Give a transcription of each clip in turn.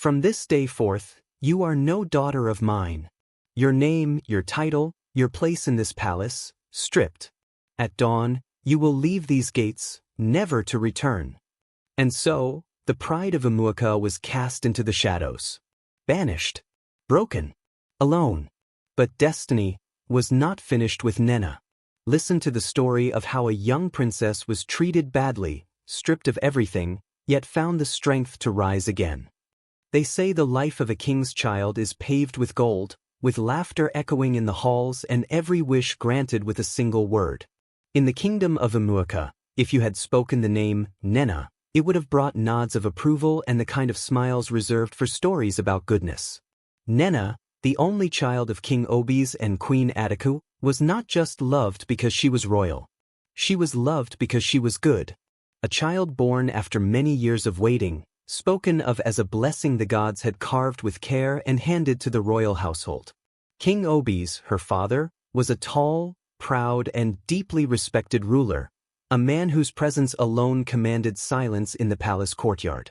From this day forth, you are no daughter of mine. Your name, your title, your place in this palace, stripped. At dawn, you will leave these gates, never to return." And so, the pride of Umuaka was cast into the shadows. Banished. Broken. Alone. But destiny was not finished with Nena. Listen to the story of how a young princess was treated badly, stripped of everything, yet found the strength to rise again. They say the life of a king's child is paved with gold, with laughter echoing in the halls and every wish granted with a single word. In the kingdom of Umuaka, if you had spoken the name Nena, it would have brought nods of approval and the kind of smiles reserved for stories about goodness. Nena, the only child of King Obis and Queen Ataku, was not just loved because she was royal. She was loved because she was good. A child born after many years of waiting, spoken of as a blessing the gods had carved with care and handed to the royal household. King Obis, her father, was a tall, proud, and deeply respected ruler, a man whose presence alone commanded silence in the palace courtyard.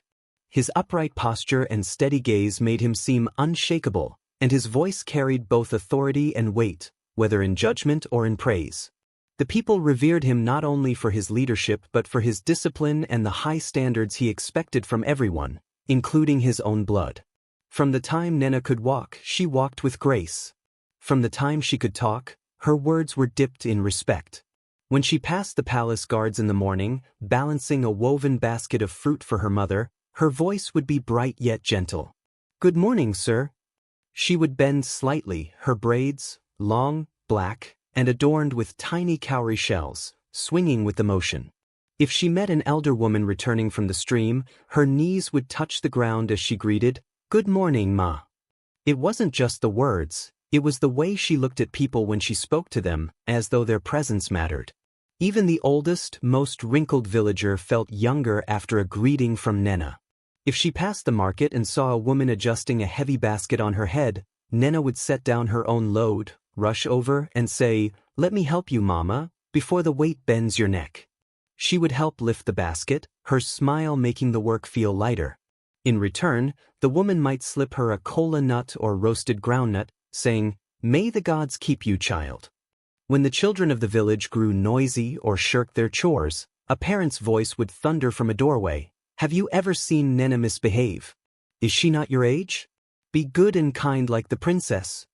His upright posture and steady gaze made him seem unshakable, and his voice carried both authority and weight, whether in judgment or in praise. The people revered him not only for his leadership but for his discipline and the high standards he expected from everyone, including his own blood. From the time Nena could walk, she walked with grace. From the time she could talk, her words were dipped in respect. When she passed the palace guards in the morning, balancing a woven basket of fruit for her mother, her voice would be bright yet gentle. "Good morning, sir." She would bend slightly, her braids, long, black, and adorned with tiny cowrie shells, swinging with the motion. If she met an elder woman returning from the stream, her knees would touch the ground as she greeted, "Good morning, ma." It wasn't just the words, it was the way she looked at people when she spoke to them, as though their presence mattered. Even the oldest, most wrinkled villager felt younger after a greeting from Nena. If she passed the market and saw a woman adjusting a heavy basket on her head, Nena would set down her own load, rush over, and say, "Let me help you, mama," before the weight bends your neck. She would help lift the basket, her smile making the work feel lighter. In return, the woman might slip her a kola nut or roasted groundnut, saying, "May the gods keep you, child." When the children of the village grew noisy or shirked their chores, a parent's voice would thunder from a doorway, "Have you ever seen Nena misbehave? Is she not your age? Be good and kind like the princess."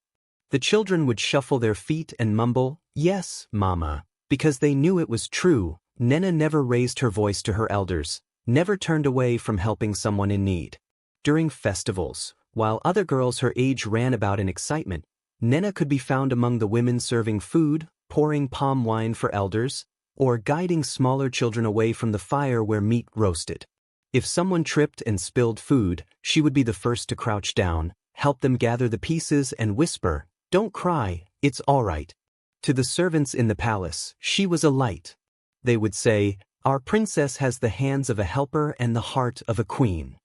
The children would shuffle their feet and mumble, "Yes, mama," because they knew it was true. Nena never raised her voice to her elders, never turned away from helping someone in need. During festivals, while other girls her age ran about in excitement, Nena could be found among the women serving food, pouring palm wine for elders, or guiding smaller children away from the fire where meat roasted. If someone tripped and spilled food, she would be the first to crouch down, help them gather the pieces and whisper, "Don't cry, it's all right." To the servants in the palace, she was a light. They would say, "Our princess has the hands of a helper and the heart of a queen."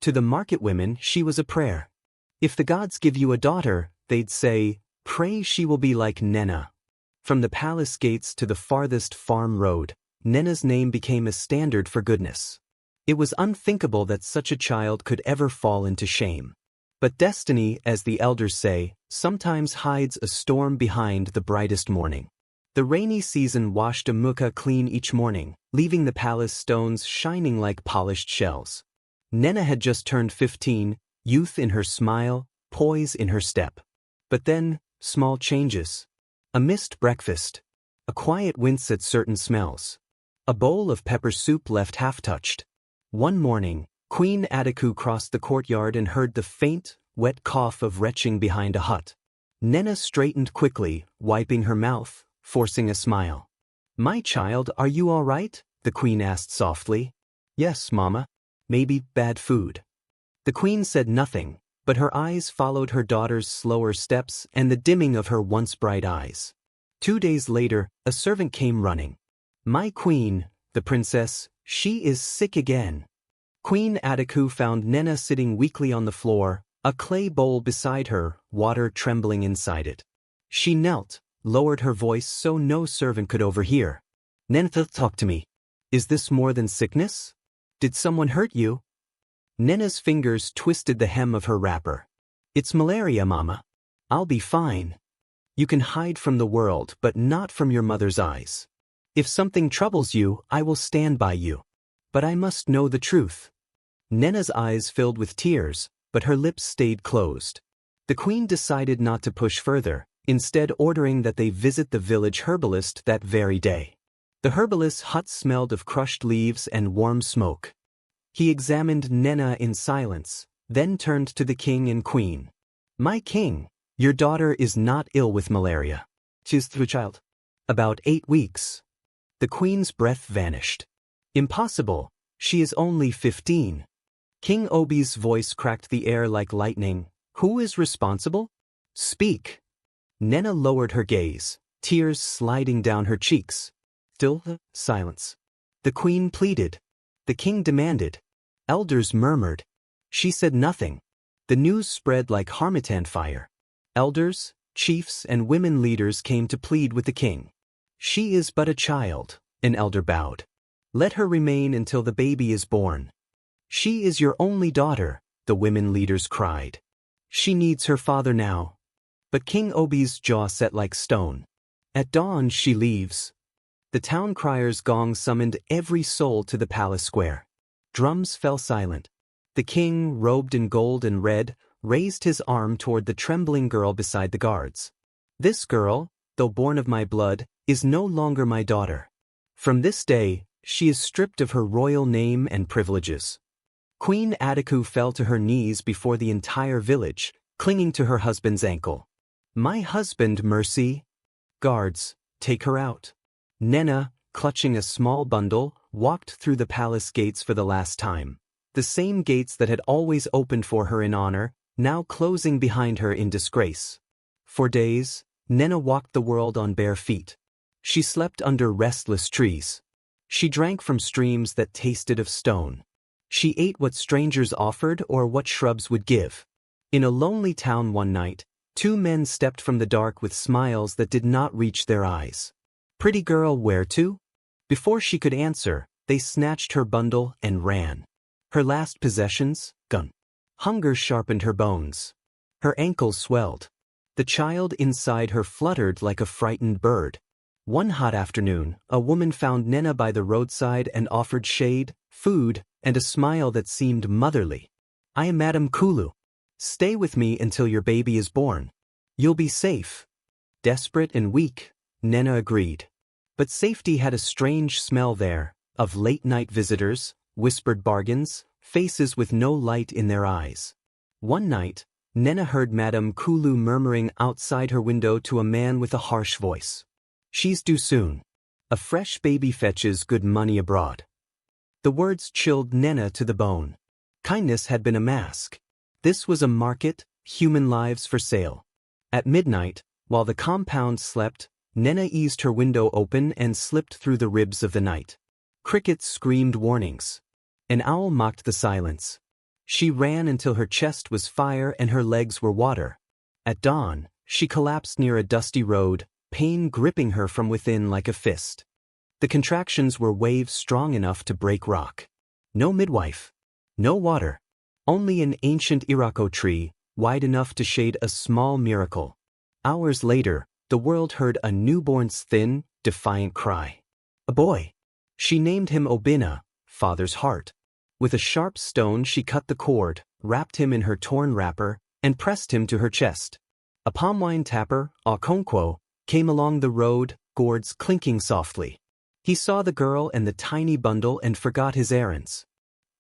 To the market women, she was a prayer. If the gods give you a daughter, they'd say, "Pray she will be like Nena." From the palace gates to the farthest farm road, Nena's name became a standard for goodness. It was unthinkable that such a child could ever fall into shame. But destiny, as the elders say, sometimes hides a storm behind the brightest morning. The rainy season washed Umuaka clean each morning, leaving the palace stones shining like polished shells. Nena had just turned 15, youth in her smile, poise in her step. But then, small changes. A missed breakfast. A quiet wince at certain smells. A bowl of pepper soup left half-touched. One morning, Queen Ataku crossed the courtyard and heard the faint, wet cough of retching behind a hut. Nena straightened quickly, wiping her mouth, forcing a smile. "My child, are you all right?" the queen asked softly. "Yes, mama. Maybe bad food." The queen said nothing, but her eyes followed her daughter's slower steps and the dimming of her once bright eyes. 2 days later, a servant came running. "My queen, the princess, she is sick again." Queen Ataku found Nena sitting weakly on the floor, a clay bowl beside her, water trembling inside it. She knelt, lowered her voice so no servant could overhear. "Nena, talk to me. Is this more than sickness? Did someone hurt you?" Nena's fingers twisted the hem of her wrapper. It's malaria, Mama. I'll be fine. You can hide from the world, but not from your mother's eyes. If something troubles you, I will stand by you. But I must know the truth. Nena's eyes filled with tears, but her lips stayed closed. The queen decided not to push further, instead ordering that they visit the village herbalist that very day. The herbalist's hut smelled of crushed leaves and warm smoke. He examined Nena in silence, then turned to the king and queen. My king, your daughter is not ill with malaria. She's through child. About 8 weeks. The queen's breath vanished. Impossible, she is only 15. King Obi's voice cracked the air like lightning. Who is responsible? Speak. Nena lowered her gaze, tears sliding down her cheeks. Still, silence. The queen pleaded. The king demanded. Elders murmured. She said nothing. The news spread like harmattan fire. Elders, chiefs, and women leaders came to plead with the king. She is but a child, an elder bowed. Let her remain until the baby is born. She is your only daughter, the women leaders cried. She needs her father now. But King Obi's jaw set like stone. At dawn she leaves. The town crier's gong summoned every soul to the palace square. Drums fell silent. The king, robed in gold and red, raised his arm toward the trembling girl beside the guards. This girl, though born of my blood, is no longer my daughter. From this day, she is stripped of her royal name and privileges. Queen Adiku fell to her knees before the entire village, clinging to her husband's ankle. My husband, Mercy. Guards, take her out. Nena, clutching a small bundle, walked through the palace gates for the last time. The same gates that had always opened for her in honor, now closing behind her in disgrace. For days, Nena walked the world on bare feet. She slept under restless trees. She drank from streams that tasted of stone. She ate what strangers offered or what shrubs would give. In a lonely town one night, 2 men stepped from the dark with smiles that did not reach their eyes. Pretty girl, where to? Before she could answer, they snatched her bundle and ran. Her last possessions, gun. Hunger sharpened her bones. Her ankles swelled. The child inside her fluttered like a frightened bird. One hot afternoon, a woman found Nena by the roadside and offered shade, food, and a smile that seemed motherly. I am Madame Kulu. Stay with me until your baby is born. You'll be safe. Desperate and weak, Nena agreed. But safety had a strange smell there, of late-night visitors, whispered bargains, faces with no light in their eyes. One night, Nena heard Madame Kulu murmuring outside her window to a man with a harsh voice. She's due soon. A fresh baby fetches good money abroad. The words chilled Nena to the bone. Kindness had been a mask. This was a market, human lives for sale. At midnight, while the compound slept, Nena eased her window open and slipped through the ribs of the night. Crickets screamed warnings. An owl mocked the silence. She ran until her chest was fire and her legs were water. At dawn, she collapsed near a dusty road, pain gripping her from within like a fist. The contractions were waves strong enough to break rock. No midwife. No water. Only an ancient irako tree, wide enough to shade a small miracle. Hours later, the world heard a newborn's thin, defiant cry. A boy. She named him Obina, father's heart. With a sharp stone she cut the cord, wrapped him in her torn wrapper, and pressed him to her chest. A palm wine tapper, Okonkwo, came along the road, gourds clinking softly. He saw the girl and the tiny bundle and forgot his errands.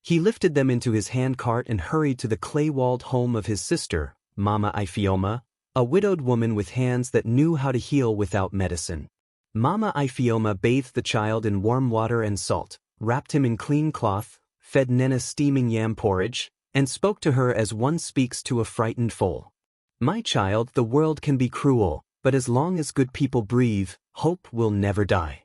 He lifted them into his handcart and hurried to the clay-walled home of his sister, Mama Ifioma, a widowed woman with hands that knew how to heal without medicine. Mama Ifioma bathed the child in warm water and salt, wrapped him in clean cloth, fed Nena steaming yam porridge, and spoke to her as one speaks to a frightened foal. My child, the world can be cruel, but as long as good people breathe, hope will never die.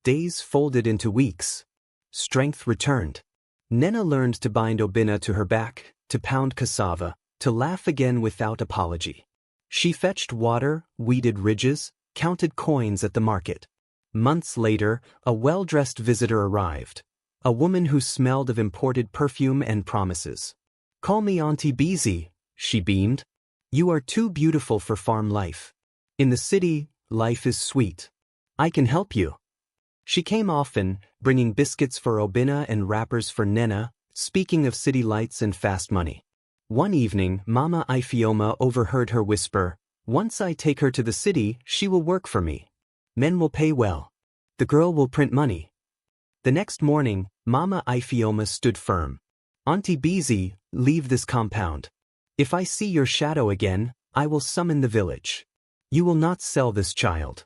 Days folded into weeks. Strength returned. Nena learned to bind Obina to her back, to pound cassava, to laugh again without apology. She fetched water, weeded ridges, counted coins at the market. Months later, a well-dressed visitor arrived. a woman who smelled of imported perfume and promises. "Call me Auntie Beezy," she beamed. "You are too beautiful for farm life. In the city, life is sweet. I can help you." She came often, bringing biscuits for Obina and wrappers for Nena, speaking of city lights and fast money. One evening, Mama Ifioma overheard her whisper, "Once I take her to the city, she will work for me. Men will pay well. The girl will print money." The next morning, Mama Ifioma stood firm. "Auntie Beezy, leave this compound. If I see your shadow again, I will summon the village. You will not sell this child."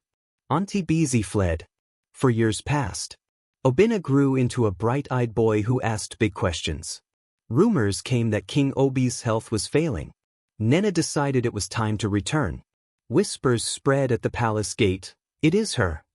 Auntie Beezy fled. For years passed. Obina grew into a bright-eyed boy who asked big questions. Rumors came that King Obi's health was failing. Nena decided it was time to return. Whispers spread at the palace gate, "It is her."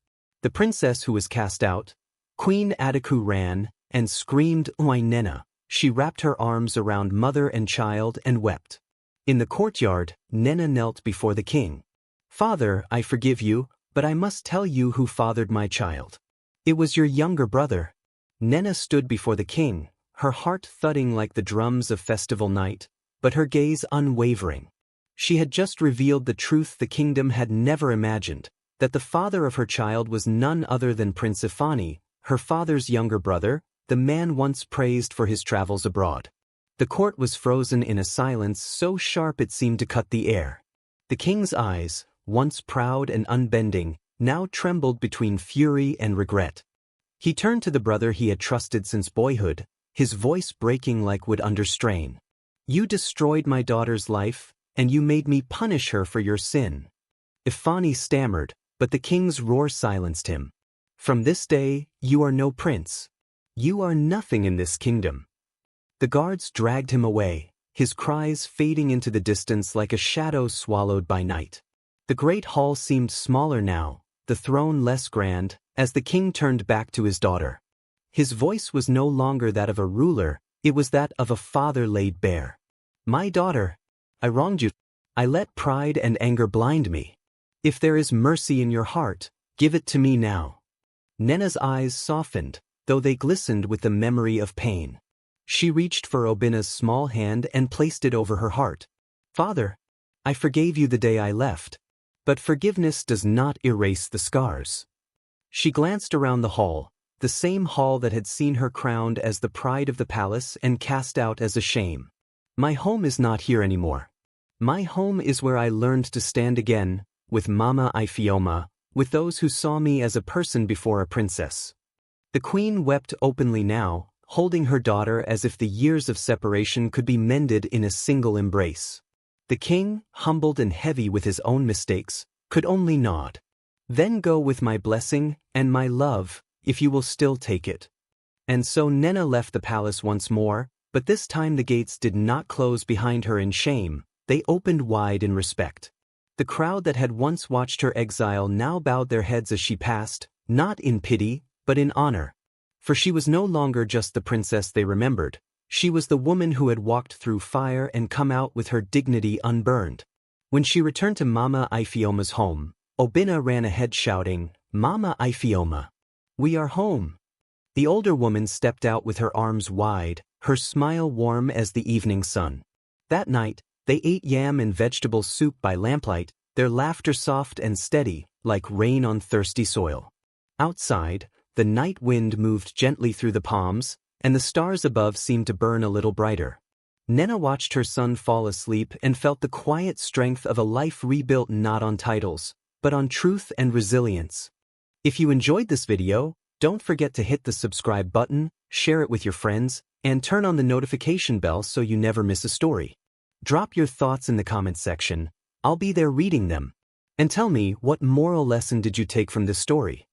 The princess who was cast out. Queen Adiku ran and screamed, "Oi Nena." She wrapped her arms around mother and child and wept. In the courtyard, Nena knelt before the king. "Father, I forgive you, but I must tell you who fathered my child. It was your younger brother." Nena stood before the king, her heart thudding like the drums of festival night, but her gaze unwavering. She had just revealed the truth the kingdom had never imagined, that the father of her child was none other than Prince Ifani, her father's younger brother, the man once praised for his travels abroad. The court was frozen in a silence so sharp it seemed to cut the air. The king's eyes, once proud and unbending, now trembled between fury and regret. He turned to the brother he had trusted since boyhood, his voice breaking like wood under strain. "You destroyed my daughter's life, and you made me punish her for your sin." Ifani stammered, but the king's roar silenced him. "From this day, you are no prince. You are nothing in this kingdom." The guards dragged him away, his cries fading into the distance like a shadow swallowed by night. The great hall seemed smaller now, the throne less grand, as the king turned back to his daughter. His voice was no longer that of a ruler, it was that of a father laid bare. "My daughter, I wronged you. I let pride and anger blind me. If there is mercy in your heart, give it to me now." Nena's eyes softened, though they glistened with the memory of pain. She reached for Obina's small hand and placed it over her heart. "Father, I forgave you the day I left. But forgiveness does not erase the scars." She glanced around the hall, the same hall that had seen her crowned as the pride of the palace and cast out as a shame. "My home is not here anymore. My home is where I learned to stand again, with Mama Ifioma, with those who saw me as a person before a princess." The queen wept openly now, holding her daughter as if the years of separation could be mended in a single embrace. The king, humbled and heavy with his own mistakes, could only nod. "Then go with my blessing and my love, if you will still take it." And so Nena left the palace once more, but this time the gates did not close behind her in shame, they opened wide in respect. The crowd that had once watched her exile now bowed their heads as she passed, not in pity, but in honor. For she was no longer just the princess they remembered, she was the woman who had walked through fire and come out with her dignity unburned. When she returned to Mama Ifioma's home, Obina ran ahead shouting, "Mama Ifioma, we are home." The older woman stepped out with her arms wide, her smile warm as the evening sun. That night, they ate yam and vegetable soup by lamplight, their laughter soft and steady, like rain on thirsty soil. Outside, the night wind moved gently through the palms, and the stars above seemed to burn a little brighter. Nena watched her son fall asleep and felt the quiet strength of a life rebuilt not on titles, but on truth and resilience. If you enjoyed this video, don't forget to hit the subscribe button, share it with your friends, and turn on the notification bell so you never miss a story. Drop your thoughts in the comments section, I'll be there reading them. And tell me, what moral lesson did you take from this story?